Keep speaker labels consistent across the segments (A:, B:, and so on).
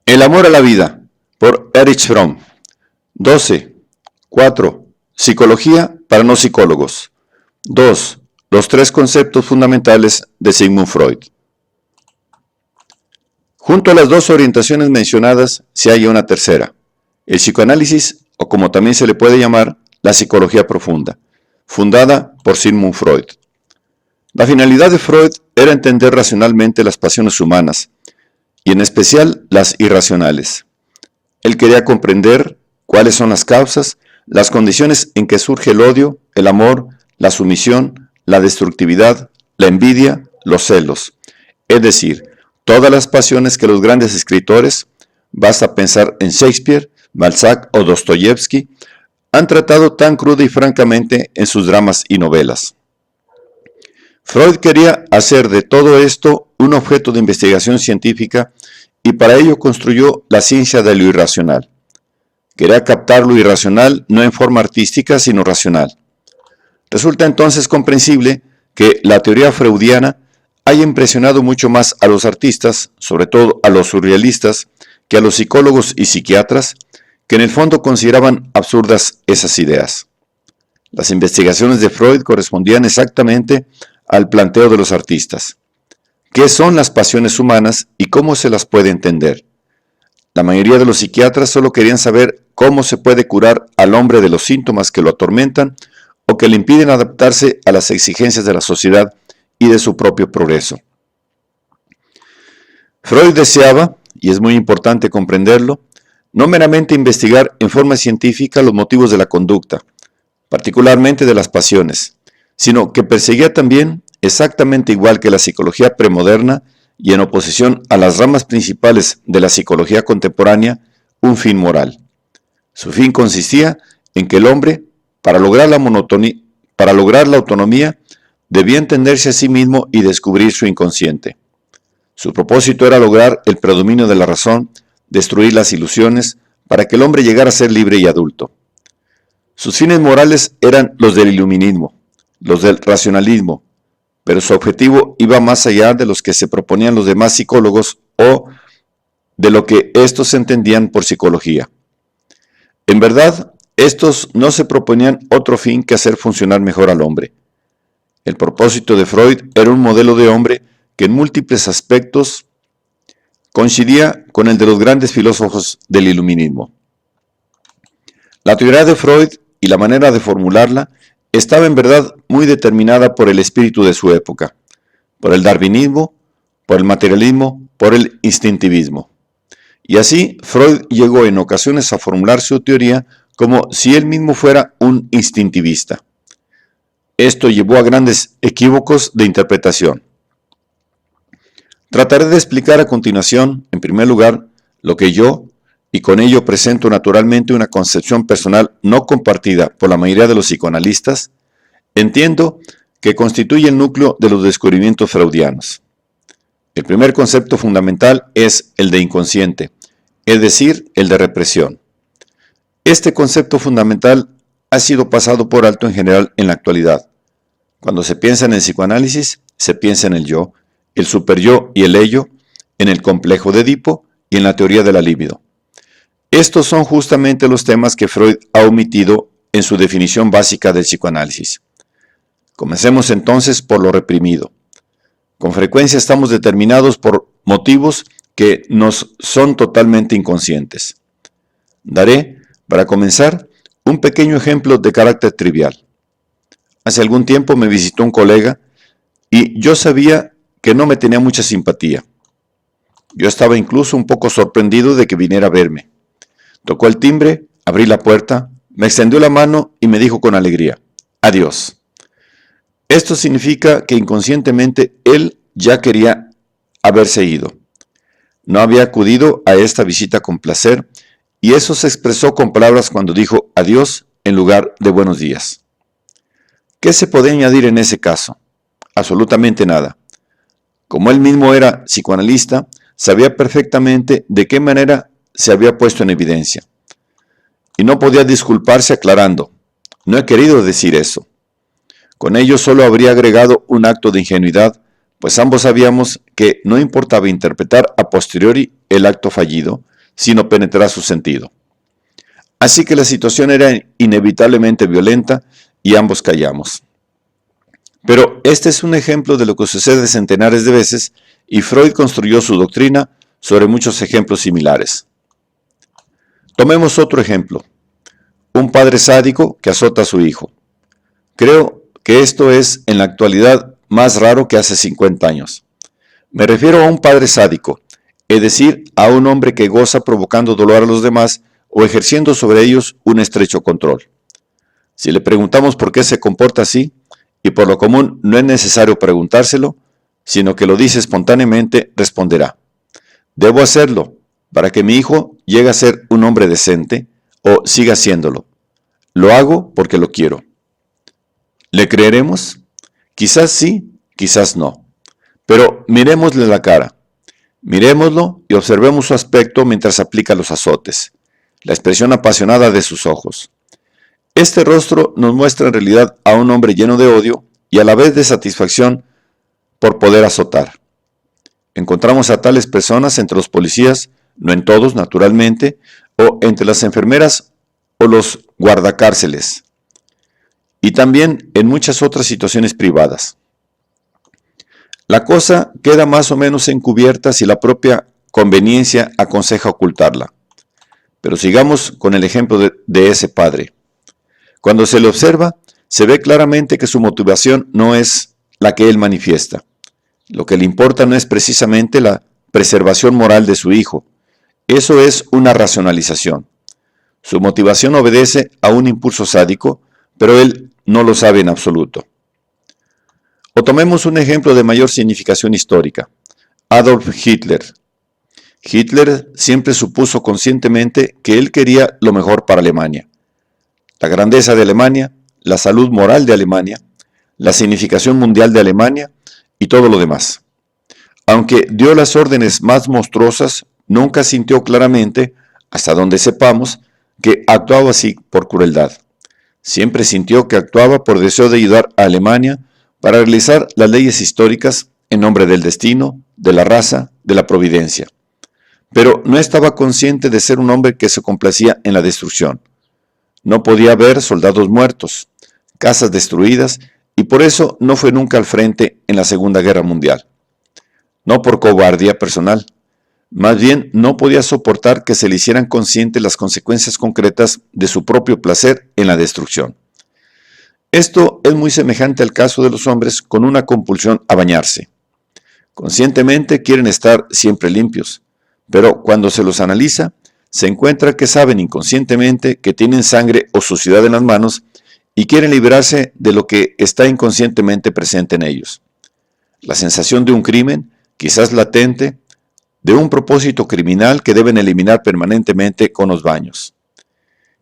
A: El amor a la vida, por Erich Fromm. 12. 4. Psicología para no psicólogos. 2. Los tres conceptos fundamentales de Sigmund Freud. Junto a las dos orientaciones mencionadas se halla una tercera, el psicoanálisis, o como también se le puede llamar, la psicología profunda, fundada por Sigmund Freud. La finalidad de Freud era entender racionalmente las pasiones humanas, y en especial las irracionales. Él quería comprender cuáles son las causas, las condiciones en que surge el odio, el amor, la sumisión, la destructividad, la envidia, los celos, es decir, todas las pasiones que los grandes escritores, basta pensar en Shakespeare, Balzac o Dostoyevsky, han tratado tan cruda y francamente en sus dramas y novelas. Freud quería hacer de todo esto un objeto de investigación científica y para ello construyó la ciencia de lo irracional. Quería captar lo irracional no en forma artística sino racional. Resulta entonces comprensible que la teoría freudiana haya impresionado mucho más a los artistas, sobre todo a los surrealistas, que a los psicólogos y psiquiatras, que en el fondo consideraban absurdas esas ideas. Las investigaciones de Freud correspondían exactamente al planteo de los artistas. ¿Qué son las pasiones humanas y cómo se las puede entender? La mayoría de los psiquiatras solo querían saber cómo se puede curar al hombre de los síntomas que lo atormentan o que le impiden adaptarse a las exigencias de la sociedad y de su propio progreso. Freud deseaba, y es muy importante comprenderlo, no meramente investigar en forma científica los motivos de la conducta, particularmente de las pasiones, sino que perseguía también, exactamente igual que la psicología premoderna y en oposición a las ramas principales de la psicología contemporánea, un fin moral. Su fin consistía en que el hombre, para lograr la autonomía, debía entenderse a sí mismo y descubrir su inconsciente. Su propósito era lograr el predominio de la razón, destruir las ilusiones, para que el hombre llegara a ser libre y adulto. Sus fines morales eran los del iluminismo, los del racionalismo, pero su objetivo iba más allá de los que se proponían los demás psicólogos o de lo que estos entendían por psicología. En verdad, estos no se proponían otro fin que hacer funcionar mejor al hombre. El propósito de Freud era un modelo de hombre que en múltiples aspectos coincidía con el de los grandes filósofos del iluminismo. La teoría de Freud y la manera de formularla estaba en verdad muy determinada por el espíritu de su época, por el darwinismo, por el materialismo, por el instintivismo. Y así Freud llegó en ocasiones a formular su teoría como si él mismo fuera un instintivista. Esto llevó a grandes equívocos de interpretación. Trataré de explicar a continuación, en primer lugar, lo que yo, y con ello presento naturalmente una concepción personal no compartida por la mayoría de los psicoanalistas, entiendo que constituye el núcleo de los descubrimientos freudianos. El primer concepto fundamental es el de inconsciente, es decir, el de represión. Este concepto fundamental ha sido pasado por alto en general en la actualidad. Cuando se piensa en el psicoanálisis, se piensa en el yo, el superyo y el ello, en el complejo de Edipo y en la teoría de la libido. Estos son justamente los temas que Freud ha omitido en su definición básica del psicoanálisis. Comencemos entonces por lo reprimido. Con frecuencia estamos determinados por motivos que nos son totalmente inconscientes. Daré, para comenzar, un pequeño ejemplo de carácter trivial. Hace algún tiempo me visitó un colega y yo sabía que no me tenía mucha simpatía. Yo estaba incluso un poco sorprendido de que viniera a verme. Tocó el timbre, abrí la puerta, me extendió la mano y me dijo con alegría: adiós. Esto significa que inconscientemente él ya quería haberse ido. No había acudido a esta visita con placer y eso se expresó con palabras cuando dijo adiós en lugar de buenos días. ¿Qué se podía añadir en ese caso? Absolutamente nada. Como él mismo era psicoanalista, sabía perfectamente de qué manera se había puesto en evidencia. Y no podía disculparse aclarando: no he querido decir eso. Con ello solo habría agregado un acto de ingenuidad, pues ambos sabíamos que no importaba interpretar a posteriori el acto fallido, sino penetrar su sentido. Así que la situación era inevitablemente violenta y ambos callamos. Pero este es un ejemplo de lo que sucede centenares de veces y Freud construyó su doctrina sobre muchos ejemplos similares. Tomemos otro ejemplo. Un padre sádico que azota a su hijo. Creo que esto es en la actualidad más raro que hace 50 años. Me refiero a un padre sádico, es decir, a un hombre que goza provocando dolor a los demás o ejerciendo sobre ellos un estrecho control. Si le preguntamos por qué se comporta así, y por lo común no es necesario preguntárselo, sino que lo dice espontáneamente, responderá: debo hacerlo para que mi hijo llegue a ser un hombre decente o siga haciéndolo. Lo hago porque lo quiero. ¿Le creeremos? Quizás sí, quizás no. Pero miremosle la cara. Miremoslo y observemos su aspecto mientras aplica los azotes, la expresión apasionada de sus ojos. Este rostro nos muestra en realidad a un hombre lleno de odio y a la vez de satisfacción por poder azotar. Encontramos a tales personas entre los policías, no en todos, naturalmente, o entre las enfermeras o los guardacárceles, y también en muchas otras situaciones privadas. La cosa queda más o menos encubierta si la propia conveniencia aconseja ocultarla. Pero sigamos con el ejemplo de ese padre. Cuando se le observa, se ve claramente que su motivación no es la que él manifiesta. Lo que le importa no es precisamente la preservación moral de su hijo. Eso es una racionalización. Su motivación obedece a un impulso sádico, pero él no lo sabe en absoluto. O tomemos un ejemplo de mayor significación histórica. Adolf Hitler. Hitler siempre supuso conscientemente que él quería lo mejor para Alemania. La grandeza de Alemania, la salud moral de Alemania, la significación mundial de Alemania y todo lo demás. Aunque dio las órdenes más monstruosas, nunca sintió claramente, hasta donde sepamos, que actuaba así por crueldad. Siempre sintió que actuaba por deseo de ayudar a Alemania para realizar las leyes históricas en nombre del destino, de la raza, de la providencia. Pero no estaba consciente de ser un hombre que se complacía en la destrucción. No podía ver soldados muertos, casas destruidas, y por eso no fue nunca al frente en la Segunda Guerra Mundial. No por cobardía personal, más bien no podía soportar que se le hicieran conscientes las consecuencias concretas de su propio placer en la destrucción. Esto es muy semejante al caso de los hombres con una compulsión a bañarse. Conscientemente quieren estar siempre limpios, pero cuando se los analiza, se encuentra que saben inconscientemente que tienen sangre o suciedad en las manos y quieren librarse de lo que está inconscientemente presente en ellos. La sensación de un crimen, quizás latente, de un propósito criminal que deben eliminar permanentemente con los baños.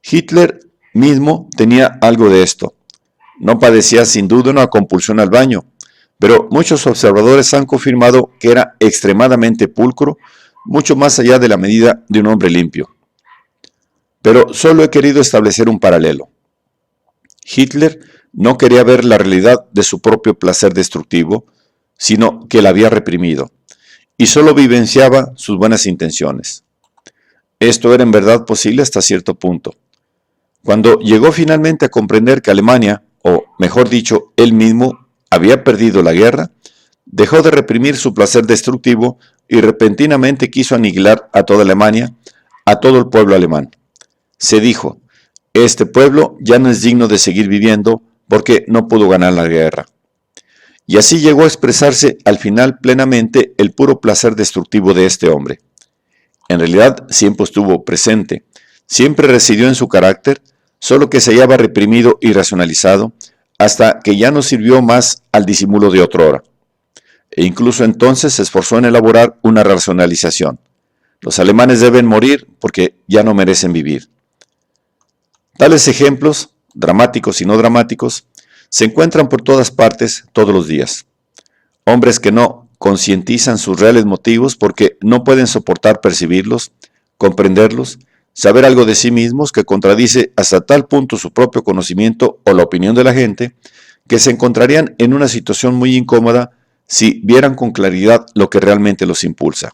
A: Hitler mismo tenía algo de esto. No padecía sin duda una compulsión al baño, pero muchos observadores han confirmado que era extremadamente pulcro, mucho más allá de la medida de un hombre limpio. Pero solo he querido establecer un paralelo. Hitler no quería ver la realidad de su propio placer destructivo, sino que la había reprimido, y solo vivenciaba sus buenas intenciones. Esto era en verdad posible hasta cierto punto. Cuando llegó finalmente a comprender que Alemania, o mejor dicho, él mismo, había perdido la guerra, dejó de reprimir su placer destructivo y repentinamente quiso aniquilar a toda Alemania, a todo el pueblo alemán. Se dijo: este pueblo ya no es digno de seguir viviendo porque no pudo ganar la guerra. Y así llegó a expresarse al final plenamente el puro placer destructivo de este hombre. En realidad siempre estuvo presente, siempre residió en su carácter, solo que se hallaba reprimido y racionalizado, hasta que ya no sirvió más al disimulo de otrora. E incluso entonces se esforzó en elaborar una racionalización. Los alemanes deben morir porque ya no merecen vivir. Tales ejemplos, dramáticos y no dramáticos, se encuentran por todas partes todos los días. Hombres que no concientizan sus reales motivos porque no pueden soportar percibirlos, comprenderlos, saber algo de sí mismos que contradice hasta tal punto su propio conocimiento o la opinión de la gente, que se encontrarían en una situación muy incómoda si vieran con claridad lo que realmente los impulsa.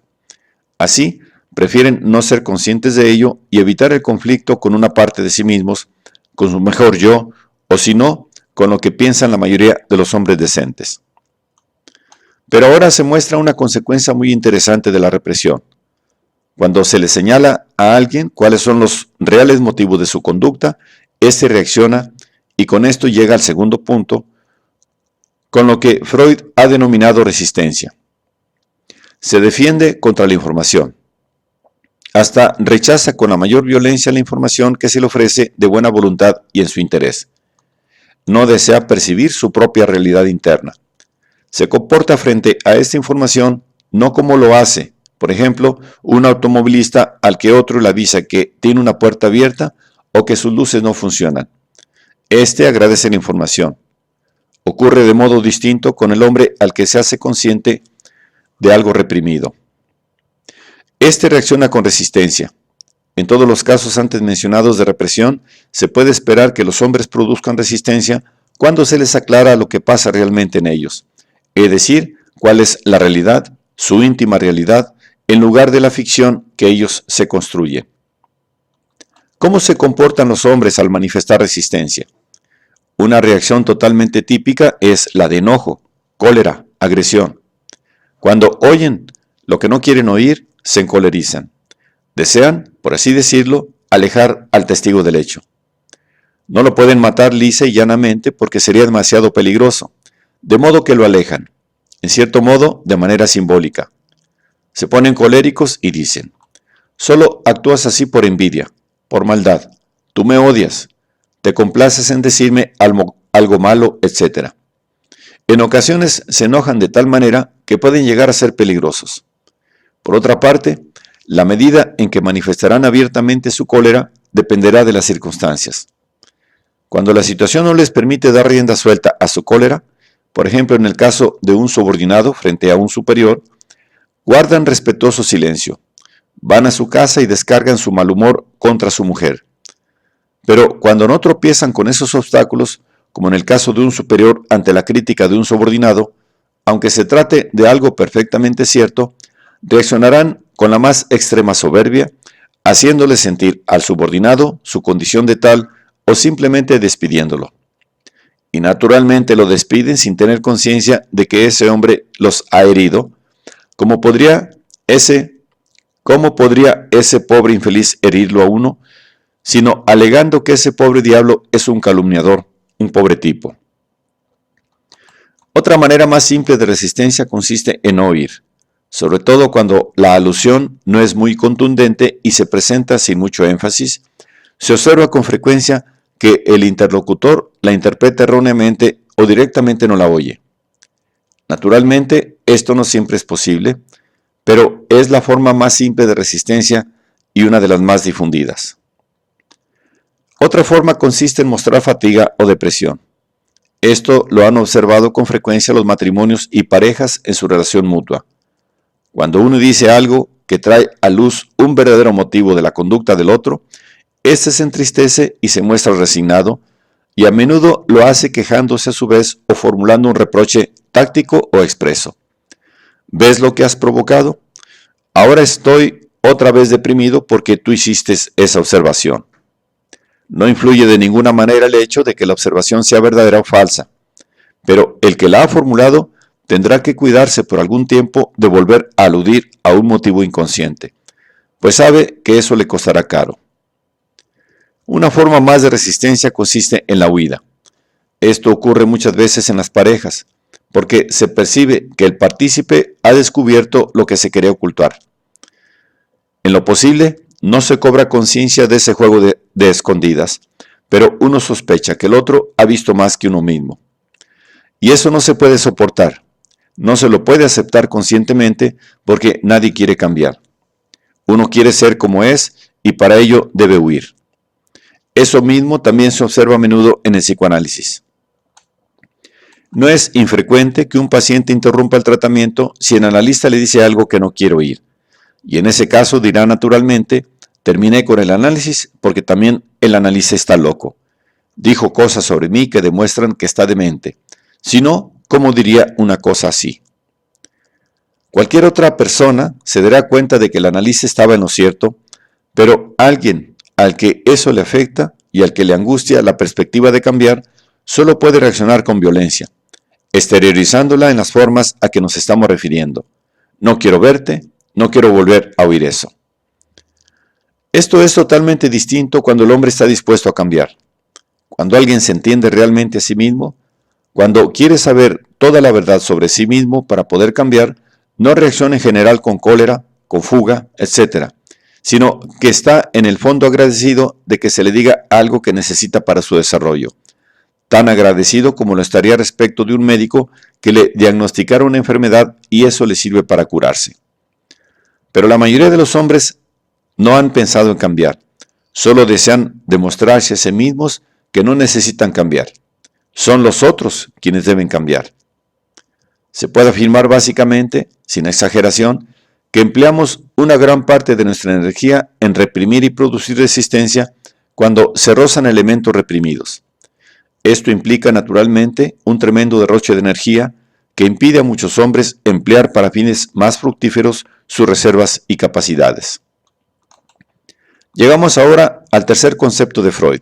A: Así, prefieren no ser conscientes de ello y evitar el conflicto con una parte de sí mismos, con su mejor yo, o si no, con lo que piensan la mayoría de los hombres decentes. Pero ahora se muestra una consecuencia muy interesante de la represión. Cuando se le señala a alguien cuáles son los reales motivos de su conducta, éste reacciona y con esto llega al segundo punto, con lo que Freud ha denominado resistencia. Se defiende contra la información. Hasta rechaza con la mayor violencia la información que se le ofrece de buena voluntad y en su interés. No desea percibir su propia realidad interna. Se comporta frente a esta información no como lo hace, por ejemplo, un automovilista al que otro le avisa que tiene una puerta abierta o que sus luces no funcionan. Este agradece la información. Ocurre de modo distinto con el hombre al que se hace consciente de algo reprimido. Este reacciona con resistencia. En todos los casos antes mencionados de represión, se puede esperar que los hombres produzcan resistencia cuando se les aclara lo que pasa realmente en ellos, es decir, cuál es la realidad, su íntima realidad, en lugar de la ficción que ellos se construyen. ¿Cómo se comportan los hombres al manifestar resistencia? Una reacción totalmente típica es la de enojo, cólera, agresión. Cuando oyen lo que no quieren oír, se encolerizan. Desean, por así decirlo, alejar al testigo del hecho. No lo pueden matar lisa y llanamente porque sería demasiado peligroso, de modo que lo alejan, en cierto modo de manera simbólica. Se ponen coléricos y dicen: solo actúas así por envidia, por maldad, tú me odias, te complaces en decirme algo malo, etc. En ocasiones se enojan de tal manera que pueden llegar a ser peligrosos. Por otra parte, la medida en que manifestarán abiertamente su cólera dependerá de las circunstancias. Cuando la situación no les permite dar rienda suelta a su cólera, por ejemplo en el caso de un subordinado frente a un superior, guardan respetuoso silencio, van a su casa y descargan su mal humor contra su mujer. Pero cuando no tropiezan con esos obstáculos, como en el caso de un superior ante la crítica de un subordinado, aunque se trate de algo perfectamente cierto, reaccionarán con la más extrema soberbia, haciéndole sentir al subordinado su condición de tal o simplemente despidiéndolo. Y naturalmente lo despiden sin tener conciencia de que ese hombre los ha herido. ¿Cómo podría ese pobre infeliz herirlo a uno, sino alegando que ese pobre diablo es un calumniador, un pobre tipo? Otra manera más simple de resistencia consiste en no oír, sobre todo cuando la alusión no es muy contundente y se presenta sin mucho énfasis. Se observa con frecuencia que el interlocutor la interpreta erróneamente o directamente no la oye. Naturalmente, esto no siempre es posible, pero es la forma más simple de resistencia y una de las más difundidas. Otra forma consiste en mostrar fatiga o depresión. Esto lo han observado con frecuencia los matrimonios y parejas en su relación mutua. Cuando uno dice algo que trae a luz un verdadero motivo de la conducta del otro, éste se entristece y se muestra resignado, y a menudo lo hace quejándose a su vez o formulando un reproche táctico o expreso. ¿Ves lo que has provocado? Ahora estoy otra vez deprimido porque tú hiciste esa observación. No influye de ninguna manera el hecho de que la observación sea verdadera o falsa, pero el que la ha formulado tendrá que cuidarse por algún tiempo de volver a aludir a un motivo inconsciente, pues sabe que eso le costará caro. Una forma más de resistencia consiste en la huida. Esto ocurre muchas veces en las parejas, porque se percibe que el partícipe ha descubierto lo que se quería ocultar. En lo posible, no se cobra conciencia de ese juego de escondidas, pero uno sospecha que el otro ha visto más que uno mismo. Y eso no se puede soportar, no se lo puede aceptar conscientemente porque nadie quiere cambiar. Uno quiere ser como es y para ello debe huir. Eso mismo también se observa a menudo en el psicoanálisis. No es infrecuente que un paciente interrumpa el tratamiento si el analista le dice algo que no quiere oír, y en ese caso dirá naturalmente: terminé con el análisis porque también el analista está loco. Dijo cosas sobre mí que demuestran que está demente. Si no, ¿cómo diría una cosa así? Cualquier otra persona se dará cuenta de que el analista estaba en lo cierto, pero alguien al que eso le afecta y al que le angustia la perspectiva de cambiar, solo puede reaccionar con violencia, exteriorizándola en las formas a que nos estamos refiriendo. No quiero verte, no quiero volver a oír eso. Esto es totalmente distinto cuando el hombre está dispuesto a cambiar. Cuando alguien se entiende realmente a sí mismo, cuando quiere saber toda la verdad sobre sí mismo para poder cambiar, no reacciona en general con cólera, con fuga, etc., sino que está en el fondo agradecido de que se le diga algo que necesita para su desarrollo. Tan agradecido como lo estaría respecto de un médico que le diagnosticara una enfermedad y eso le sirve para curarse. Pero la mayoría de los hombres no han pensado en cambiar, solo desean demostrarse a sí mismos que no necesitan cambiar. Son los otros quienes deben cambiar. Se puede afirmar básicamente, sin exageración, que empleamos una gran parte de nuestra energía en reprimir y producir resistencia cuando se rozan elementos reprimidos. Esto implica naturalmente un tremendo derroche de energía que impide a muchos hombres emplear para fines más fructíferos sus reservas y capacidades. Llegamos ahora al tercer concepto de Freud,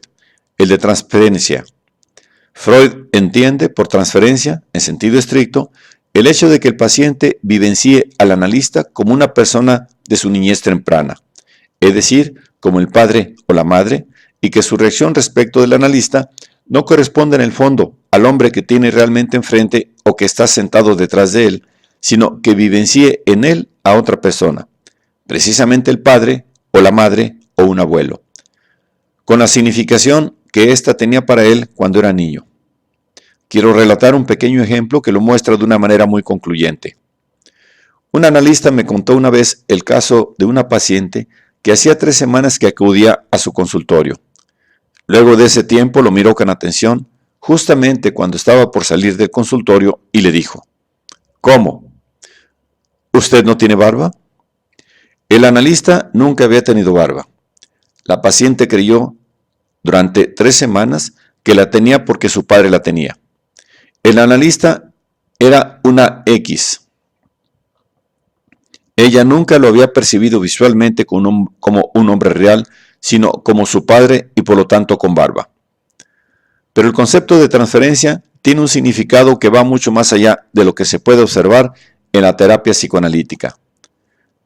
A: el de transferencia. Freud entiende por transferencia, en sentido estricto, el hecho de que el paciente vivencie al analista como una persona de su niñez temprana, es decir, como el padre o la madre, y que su reacción respecto del analista no corresponde en el fondo al hombre que tiene realmente enfrente o que está sentado detrás de él, sino que vivencie en él a otra persona, precisamente el padre o la madre o un abuelo, con la significación que ésta tenía para él cuando era niño. Quiero relatar un pequeño ejemplo que lo muestra de una manera muy concluyente. Un analista me contó una vez el caso de una paciente que hacía 3 semanas que acudía a su consultorio. Luego de ese tiempo lo miró con atención, justamente cuando estaba por salir del consultorio, y le dijo: ¿Cómo? ¿Usted no tiene barba? El analista nunca había tenido barba. La paciente creyó durante 3 semanas que la tenía porque su padre la tenía. El analista era una X. Ella nunca lo había percibido visualmente como un hombre real, sino como su padre y por lo tanto con barba. Pero el concepto de transferencia tiene un significado que va mucho más allá de lo que se puede observar en la terapia psicoanalítica.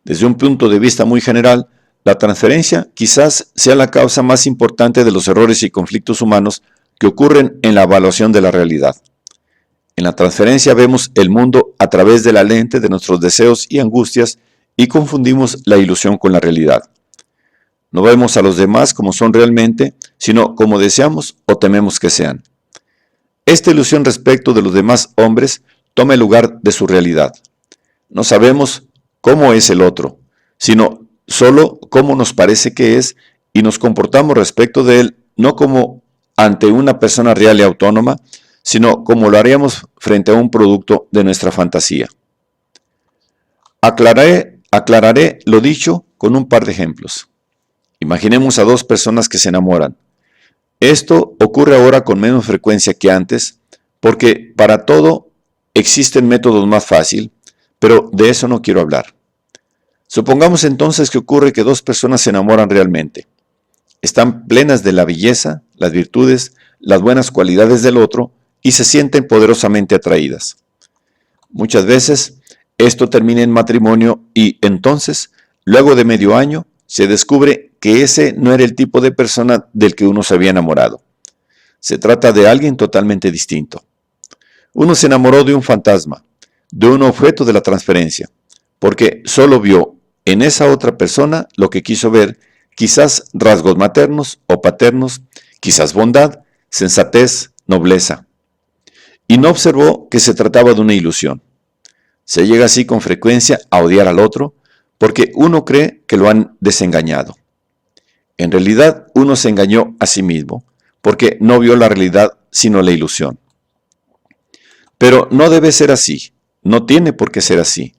A: Desde un punto de vista muy general, la transferencia quizás sea la causa más importante de los errores y conflictos humanos que ocurren en la evaluación de la realidad. En la transferencia vemos el mundo a través de la lente de nuestros deseos y angustias y confundimos la ilusión con la realidad. No vemos a los demás como son realmente, sino como deseamos o tememos que sean. Esta ilusión respecto de los demás hombres toma el lugar de su realidad. No sabemos cómo es el otro, sino solo cómo nos parece que es, y nos comportamos respecto de él no como ante una persona real y autónoma, sino como lo haríamos frente a un producto de nuestra fantasía. Aclararé lo dicho con un par de ejemplos. Imaginemos a 2 personas que se enamoran. Esto ocurre ahora con menos frecuencia que antes, porque para todo existen métodos más fáciles, pero de eso no quiero hablar. Supongamos entonces que ocurre que 2 personas se enamoran realmente. Están plenas de la belleza, las virtudes, las buenas cualidades del otro, y se sienten poderosamente atraídas. Muchas veces esto termina en matrimonio y entonces, luego de medio año, se descubre que ese no era el tipo de persona del que uno se había enamorado. Se trata de alguien totalmente distinto. Uno se enamoró de un fantasma, de un objeto de la transferencia, porque solo vio en esa otra persona lo que quiso ver, quizás rasgos maternos o paternos, quizás bondad, sensatez, nobleza. Y no observó que se trataba de una ilusión. Se llega así con frecuencia a odiar al otro porque uno cree que lo han desengañado. En realidad uno se engañó a sí mismo porque no vio la realidad sino la ilusión. Pero no debe ser así, no tiene por qué ser así.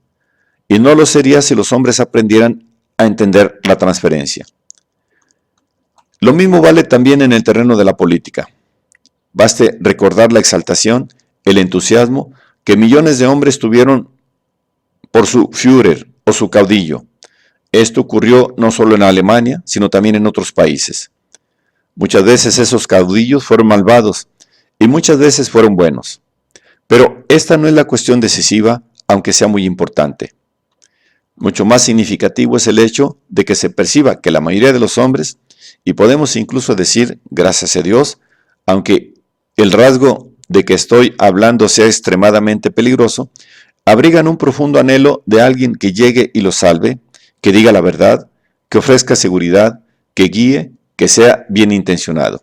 A: Y no lo sería si los hombres aprendieran a entender la transferencia. Lo mismo vale también en el terreno de la política. Baste recordar la exaltación, el entusiasmo que millones de hombres tuvieron por su Führer o su caudillo. Esto ocurrió no solo en Alemania, sino también en otros países. Muchas veces esos caudillos fueron malvados y muchas veces fueron buenos. Pero esta no es la cuestión decisiva, aunque sea muy importante. Mucho más significativo es el hecho de que se perciba que la mayoría de los hombres, y podemos incluso decir, gracias a Dios, aunque el rasgo de que estoy hablando sea extremadamente peligroso, abrigan un profundo anhelo de alguien que llegue y los salve, que diga la verdad, que ofrezca seguridad, que guíe, que sea bien intencionado.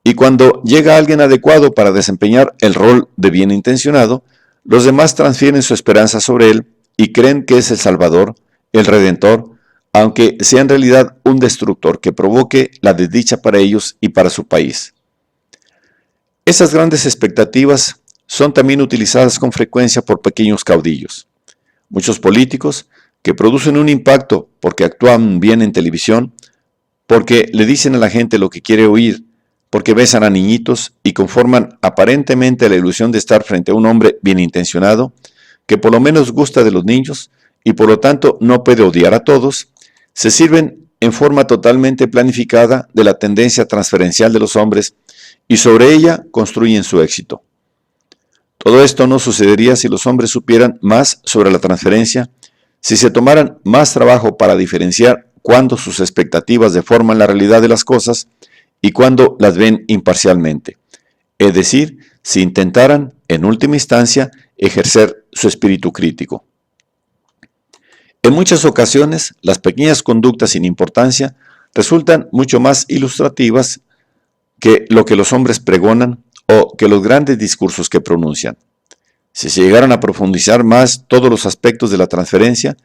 A: Y cuando llega alguien adecuado para desempeñar el rol de bien intencionado, los demás transfieren su esperanza sobre él y creen que es el Salvador, el Redentor, aunque sea en realidad un destructor que provoque la desdicha para ellos y para su país. Esas grandes expectativas son también utilizadas con frecuencia por pequeños caudillos. Muchos políticos que producen un impacto porque actúan bien en televisión, porque le dicen a la gente lo que quiere oír, porque besan a niñitos y conforman aparentemente la ilusión de estar frente a un hombre bien intencionado, que por lo menos gusta de los niños y por lo tanto no puede odiar a todos, se sirven en forma totalmente planificada de la tendencia transferencial de los hombres y sobre ella construyen su éxito. Todo esto no sucedería si los hombres supieran más sobre la transferencia, si se tomaran más trabajo para diferenciar cuándo sus expectativas deforman la realidad de las cosas y cuándo las ven imparcialmente. Es decir, si intentaran, en última instancia, ejercer su espíritu crítico. En muchas ocasiones, las pequeñas conductas sin importancia resultan mucho más ilustrativas que lo que los hombres pregonan o que los grandes discursos que pronuncian. Si se llegaran a profundizar más todos los aspectos de la transferencia,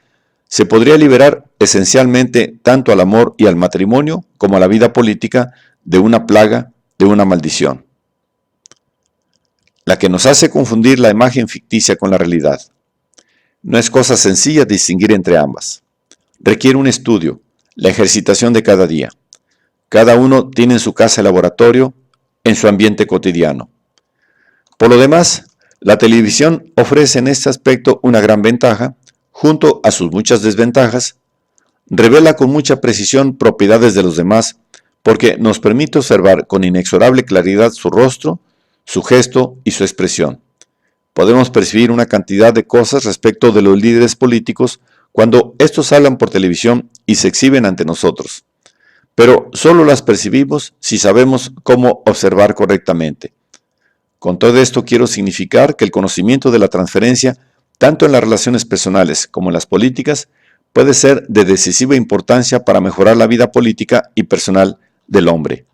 A: se podría liberar esencialmente tanto al amor y al matrimonio como a la vida política de una plaga, de una maldición. La que nos hace confundir la imagen ficticia con la realidad. No es cosa sencilla distinguir entre ambas. Requiere un estudio, la ejercitación de cada día. Cada uno tiene en su casa el laboratorio, en su ambiente cotidiano. Por lo demás, la televisión ofrece en este aspecto una gran ventaja, junto a sus muchas desventajas. Revela con mucha precisión propiedades de los demás, porque nos permite observar con inexorable claridad su rostro, su gesto y su expresión. Podemos percibir una cantidad de cosas respecto de los líderes políticos cuando estos hablan por televisión y se exhiben ante nosotros. Pero solo las percibimos si sabemos cómo observar correctamente. Con todo esto quiero significar que el conocimiento de la transferencia, tanto en las relaciones personales como en las políticas, puede ser de decisiva importancia para mejorar la vida política y personal del hombre.